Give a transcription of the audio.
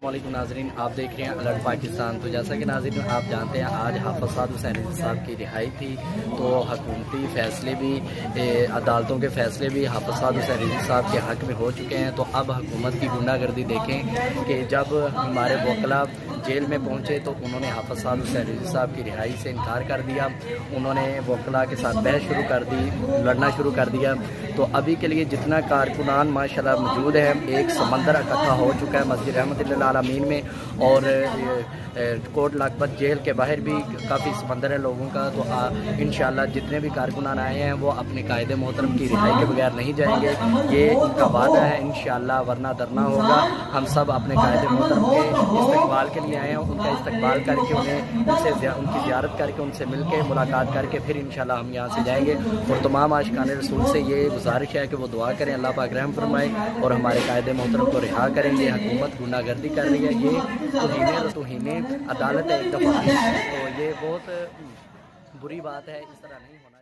वालेकुम नाज़रीन, आप देख रहे हैं अलर्ट पाकिस्तान। तो जैसा कि नाज़रीन आप जानते हैं आज हाफ़िज़ साद हुसैन साहब की रिहाई थी, तो हुकूमती फ़ैसले भी अदालतों के फ़ैसले भी हाफ़िज़ साद हुसैन साहब के हक़ में हो चुके हैं। तो अब हुकूमत की गुंडागर्दी देखें कि जब हमारे वकला जेल में पहुँचे तो उन्होंने हाफ़िज़ साद हुसैन साहब की रिहाई से इनकार कर दिया। उन्होंने वकला के साथ बहस शुरू कर दी, लड़ना शुरू कर दिया। तो अभी के लिए जितना कारकुनान माशाल्लाह मौजूद है, एक समंदर इकट्ठा हो चुका है मस्जिद रहमतुल्लाह आलमीन में, और कोट लखपत जेल के बाहर भी काफ़ी समंदर है लोगों का। तो इंशाअल्लाह जितने भी कारकुनान आए हैं वो अपने कायदे मोहतरम की रिहाई के बगैर नहीं जाएंगे, ये इनका वादा है इंशाअल्लाह, वरना धरना होगा। हम सब अपने कायदे मोहतरम के इस्तकबाल के लिए आए हैं, उनका इस्तकबाल करके उनकी ज़ियारत करके उनसे मिल के मुलाकात करके फिर इंशाअल्लाह हम यहाँ से जाएंगे। और तमाम आशिकाने रसूल से ये गुजारिश है कि वो दुआ करें, अल्लाह पाक रहम फरमाए और हमारे कायदे मोहतरम को रिहा करें। ये हुकूमत गुंडागर्दी कर रही है, ये तौहीन अदालत है एक दफ़ा, तो ये बहुत बुरी बात है, इस तरह नहीं होना।